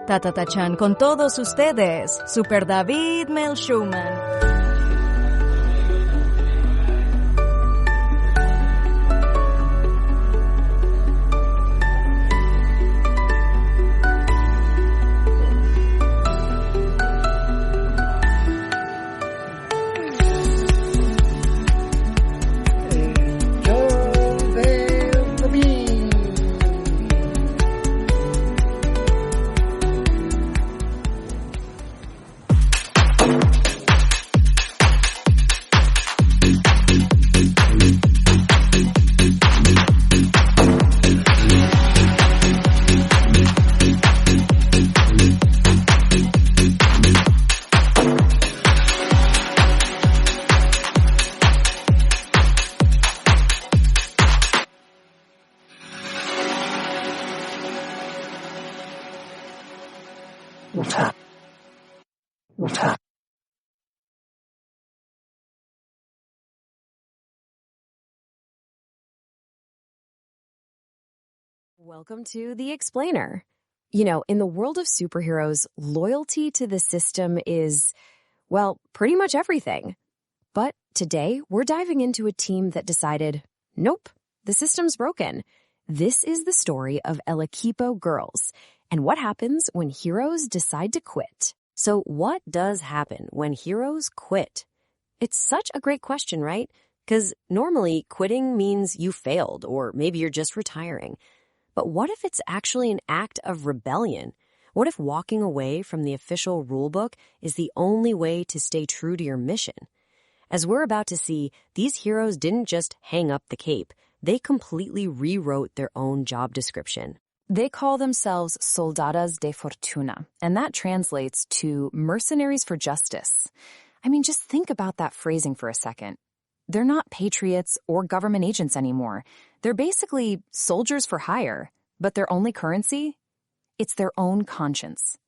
Tatatachan con todos ustedes, Super David Mel Schumann. Welcome to The Explainer. You know, in the world of superheroes, loyalty to the system is, well, pretty much everything. But today, we're diving into a team that decided, nope, the system's broken. This is the story of El Equipo girls and what happens when heroes decide to quit. So what does happen when heroes quit? It's such a great question, right? Because normally quitting means you failed or maybe you're just retiring. But what if it's actually an act of rebellion? What if walking away from the official rulebook is the only way to stay true to your mission? As we're about to see, these heroes didn't just hang up the cape. They completely rewrote their own job description. They call themselves soldadas de fortuna, and that translates to mercenaries for justice. I mean, just think about that phrasing for a second. They're not patriots or government agents anymore. They're basically soldiers for hire, but their only currency? It's their own conscience.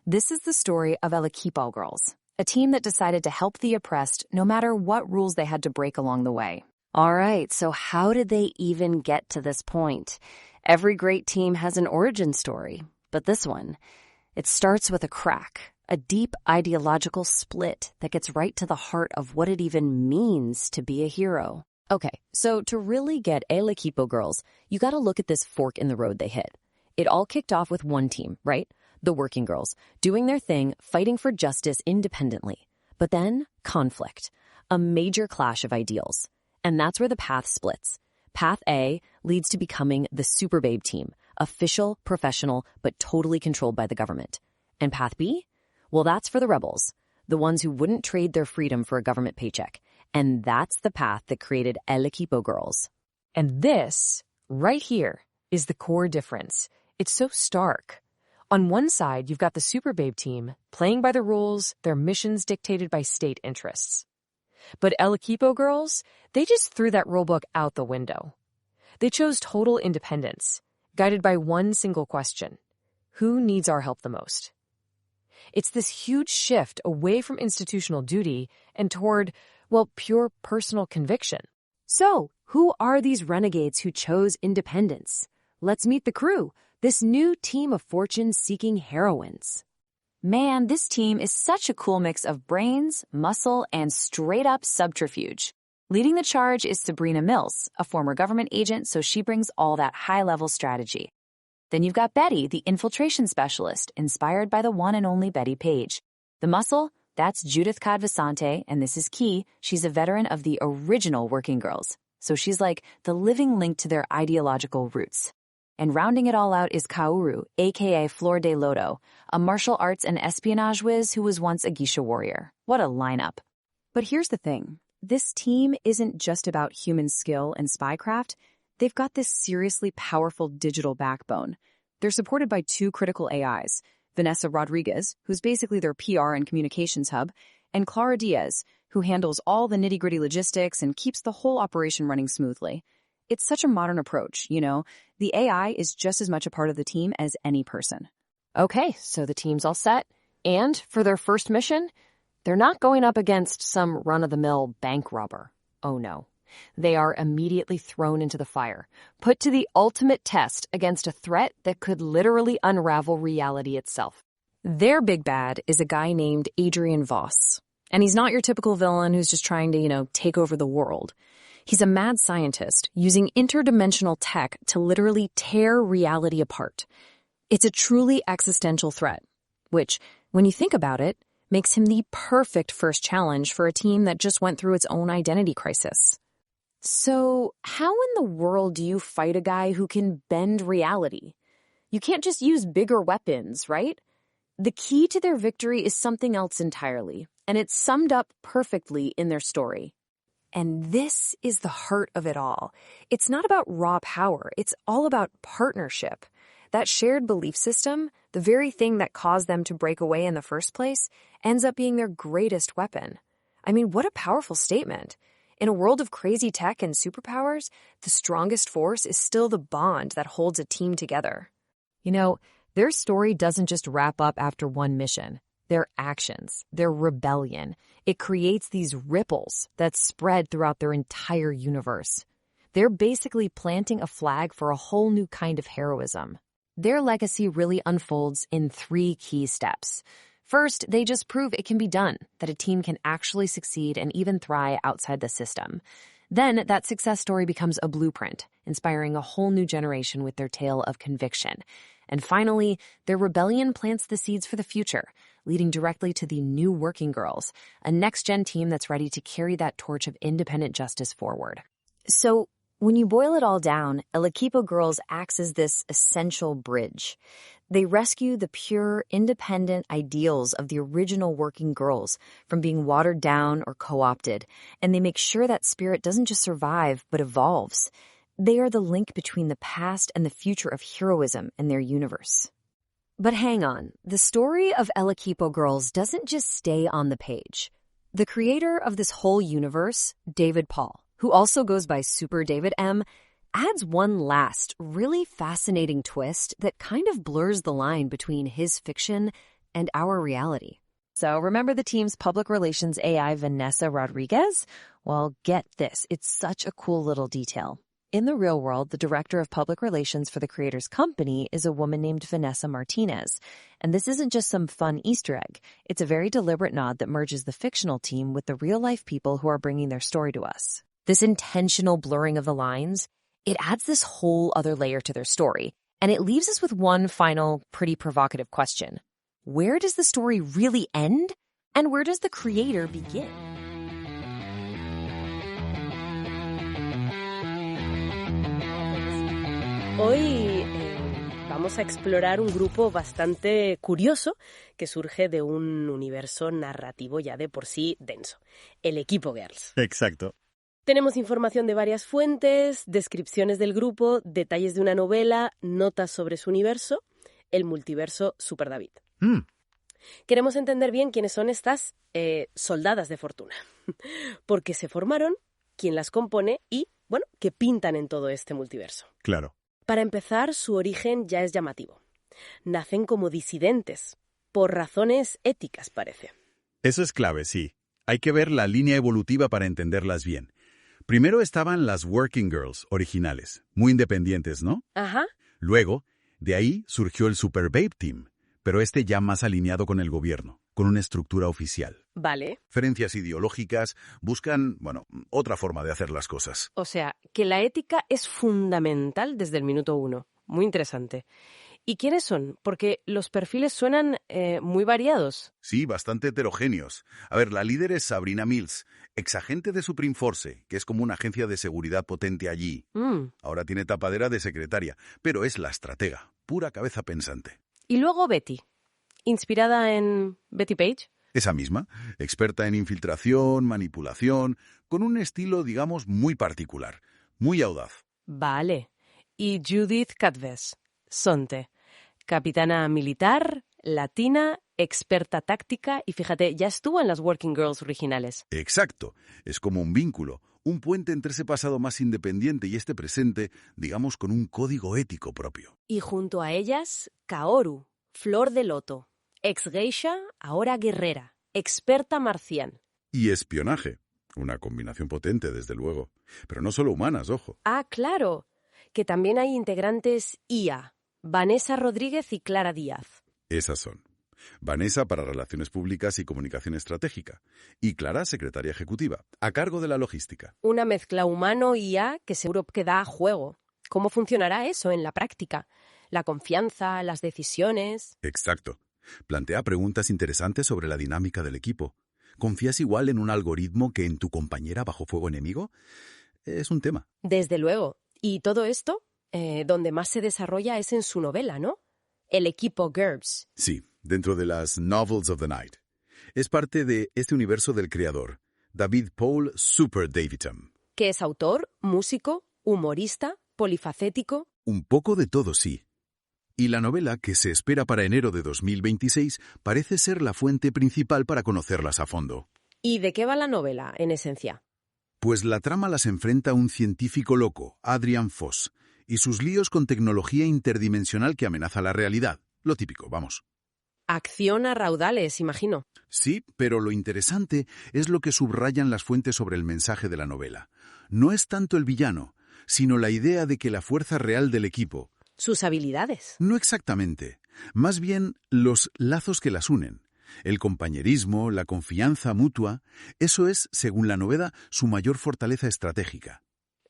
This is the story of El Equipo girls, a team that decided to help the oppressed no matter what rules they had to break along the way. All right, so how did they even get to this point? Every great team has an origin story, but this one, it starts with a crack, a deep ideological split that gets right to the heart of what it even means to be a hero. Okay, so to really get El Equipo girls, you gotta look at this fork in the road they hit. It all kicked off with one team, right? The working girls, doing their thing, fighting for justice independently. But then, conflict, a major clash of ideals. And that's where the path splits. Path A leads to becoming the Super Babe team, official, professional, but totally controlled by the government. And Path B? Well, that's for the rebels, the ones who wouldn't trade their freedom for a government paycheck. And that's the path that created El Equipo girls. And this, right here, is the core difference. It's so stark. On one side, you've got the Super Babe team, playing by the rules, their missions dictated by state interests. But El Equipo girls, they just threw that rulebook out the window. They chose total independence, guided by one single question. Who needs our help the most? It's this huge shift away from institutional duty and toward, well, pure personal conviction. So, who are these renegades who chose independence? Let's meet the crew, this new team of fortune-seeking heroines. Man, this team is such a cool mix of brains, muscle, and straight-up subterfuge. Leading the charge is Sabrina Mills, a former government agent, so she brings all that high-level strategy. Then you've got Betty, the infiltration specialist, inspired by the one and only Betty Page. The muscle, that's Judith Cadvasante, and this is key, she's a veteran of the original Working Girls. So she's like the living link to their ideological roots. And rounding it all out is Kaoru, aka Flor de Lodo, a martial arts and espionage whiz who was once a geisha warrior. What a lineup. But here's the thing. This team isn't just about human skill and spycraft. They've got this seriously powerful digital backbone. They're supported by two critical AIs, Vanessa Rodriguez, who's basically their PR and communications hub, and Clara Diaz, who handles all the nitty-gritty logistics and keeps the whole operation running smoothly. It's such a modern approach, you know. The AI is just as much a part of the team as any person. Okay, so the team's all set. And for their first mission, they're not going up against some run-of-the-mill bank robber. Oh no. They are immediately thrown into the fire, put to the ultimate test against a threat that could literally unravel reality itself. Their big bad is a guy named Adrian Voss. And he's not your typical villain who's just trying to, take over the world. He's a mad scientist using interdimensional tech to literally tear reality apart. It's a truly existential threat, which, when you think about it, makes him the perfect first challenge for a team that just went through its own identity crisis. So, how in the world do you fight a guy who can bend reality? You can't just use bigger weapons, right? The key to their victory is something else entirely, and it's summed up perfectly in their story. And this is the heart of it all. It's not about raw power, it's all about partnership. That shared belief system, the very thing that caused them to break away in the first place, ends up being their greatest weapon. I mean, what a powerful statement. In a world of crazy tech and superpowers, the strongest force is still the bond that holds a team together. Their story doesn't just wrap up after one mission. Their actions, their rebellion, it creates these ripples that spread throughout their entire universe. They're basically planting a flag for a whole new kind of heroism. Their legacy really unfolds in 3 key steps. First, they just prove it can be done, that a team can actually succeed and even thrive outside the system. Then, that success story becomes a blueprint, inspiring a whole new generation with their tale of conviction. And finally, their rebellion plants the seeds for the future, leading directly to the new Working Girls, a next-gen team that's ready to carry that torch of independent justice forward. So, when you boil it all down, El Equipo Girls acts as this essential bridge. They rescue the pure, independent ideals of the original Working Girls from being watered down or co-opted, and they make sure that spirit doesn't just survive, but evolves. They are the link between the past and the future of heroism in their universe. But hang on, the story of El Equipo Girls doesn't just stay on the page. The creator of this whole universe, David Paul, who also goes by Super David M., adds one last, really fascinating twist that kind of blurs the line between his fiction and our reality. So remember the team's public relations AI, Vanessa Rodriguez? Well, get this, it's such a cool little detail. In the real world, the director of public relations for the creator's company is a woman named Vanessa Martinez. And this isn't just some fun Easter egg. It's a very deliberate nod that merges the fictional team with the real-life people who are bringing their story to us. This intentional blurring of the lines, it adds this whole other layer to their story. And it leaves us with one final, pretty provocative question. Where does the story really end? And where does the creator begin? Hoy vamos a explorar un grupo bastante curioso que surge de un universo narrativo ya de por sí denso, el Equipo Girls. Exacto. Tenemos información de varias fuentes, descripciones del grupo, detalles de una novela, notas sobre su universo, el multiverso Super David. Queremos entender bien quiénes son estas soldadas de fortuna, por qué se formaron, quién las compone y, qué pintan en todo este multiverso. Claro. Para empezar, su origen ya es llamativo. Nacen como disidentes, por razones éticas, parece. Eso es clave, sí. Hay que ver la línea evolutiva para entenderlas bien. Primero estaban las Working Girls originales, muy independientes, ¿no? Ajá. Luego, de ahí surgió el Super Babe Team, pero este ya más alineado con el gobierno, con una estructura oficial. Vale. Diferencias ideológicas buscan, otra forma de hacer las cosas. O sea, que la ética es fundamental desde el minuto 1. Muy interesante. ¿Y quiénes son? Porque los perfiles suenan muy variados. Sí, bastante heterogéneos. A ver, la líder es Sabrina Mills, exagente de Supreme Force, que es como una agencia de seguridad potente allí. Ahora tiene tapadera de secretaria, pero es la estratega, pura cabeza pensante. Y luego Betty, inspirada en Betty Page. Esa misma, experta en infiltración, manipulación, con un estilo, digamos, muy particular, muy audaz. Vale. Y Judith Catves, Sonte, capitana militar, latina, experta táctica y fíjate, ya estuvo en las Working Girls originales. Exacto. Es como un vínculo, un puente entre ese pasado más independiente y este presente, digamos, con un código ético propio. Y junto a ellas, Kaoru, flor de loto, ex geisha, ahora guerrera, experta marcial. Y espionaje. Una combinación potente, desde luego. Pero no solo humanas, ojo. Ah, claro, que también hay integrantes IA, Vanessa Rodríguez y Clara Díaz. Esas son. Vanessa para Relaciones Públicas y Comunicación Estratégica. Y Clara, secretaria ejecutiva, a cargo de la logística. Una mezcla humano-IA que seguro que da juego. ¿Cómo funcionará eso en la práctica? La confianza, las decisiones... Exacto. Plantea preguntas interesantes sobre la dinámica del equipo. ¿Confías igual en un algoritmo que en tu compañera bajo fuego enemigo? Es un tema. Desde luego. Y todo esto, donde más se desarrolla es en su novela, ¿no? El equipo GURPS. Sí, dentro de las Novels of the Night. Es parte de este universo del creador, David Paul Super Davidson. Que es autor, músico, humorista, polifacético. Un poco de todo, sí. Y la novela, que se espera para enero de 2026, parece ser la fuente principal para conocerlas a fondo. ¿Y de qué va la novela, en esencia? Pues la trama las enfrenta un científico loco, Adrian Foss, y sus líos con tecnología interdimensional que amenaza la realidad. Lo típico, vamos. Acción a raudales, imagino. Sí, pero lo interesante es lo que subrayan las fuentes sobre el mensaje de la novela. No es tanto el villano, sino la idea de que la fuerza real del equipo... Sus habilidades. No exactamente. Más bien los lazos que las unen. El compañerismo, la confianza mutua, eso es, según la novela, su mayor fortaleza estratégica.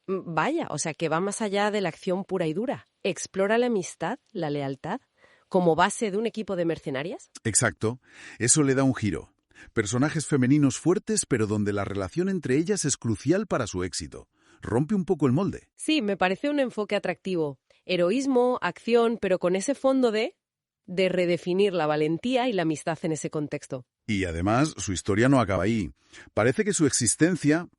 Vaya, o sea que va más allá de la acción pura y dura. ¿Explora la amistad, la lealtad, como base de un equipo de mercenarias? Exacto. Eso le da un giro. Personajes femeninos fuertes, pero donde la relación entre ellas es crucial para su éxito. Rompe un poco el molde. Sí, me parece un enfoque atractivo. Heroísmo, acción, pero con ese fondo de redefinir la valentía y la amistad en ese contexto. Y además, su historia no acaba ahí. Parece que su existencia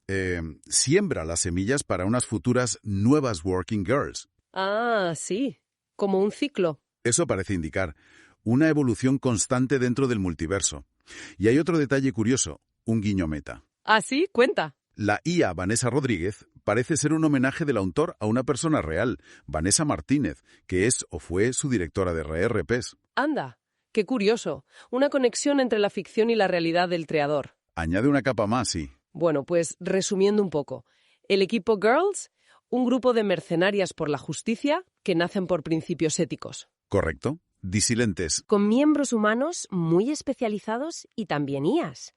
siembra las semillas para unas futuras nuevas Working Girls. Ah, sí. Como un ciclo. Eso parece indicar una evolución constante dentro del multiverso. Y hay otro detalle curioso, un guiño meta. Ah, sí, cuenta. La IA Vanessa Rodríguez parece ser un homenaje del autor a una persona real, Vanessa Martínez, que es o fue su directora de RPs. Anda, qué curioso. Una conexión entre la ficción y la realidad del creador. Añade una capa más, sí. Bueno, pues resumiendo un poco. El equipo Girls, un grupo de mercenarias por la justicia que nacen por principios éticos. Correcto. Disilentes. Con miembros humanos muy especializados y también IAs.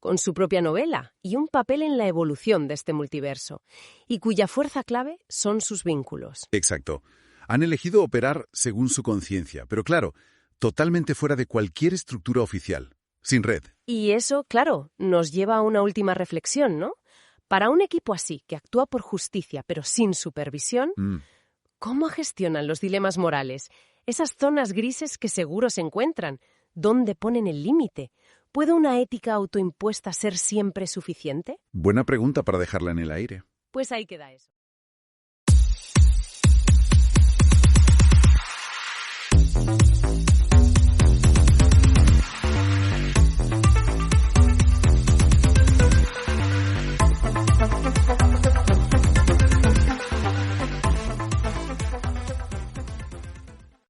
Con su propia novela y un papel en la evolución de este multiverso, y cuya fuerza clave son sus vínculos. Exacto. Han elegido operar según su conciencia, pero claro, totalmente fuera de cualquier estructura oficial, sin red. Y eso, claro, nos lleva a una última reflexión, ¿no? Para un equipo así, que actúa por justicia pero sin supervisión, ¿cómo gestionan los dilemas morales? Esas zonas grises que seguro se encuentran. ¿Dónde ponen el límite? ¿Puede una ética autoimpuesta ser siempre suficiente? Buena pregunta para dejarla en el aire. Pues ahí queda eso.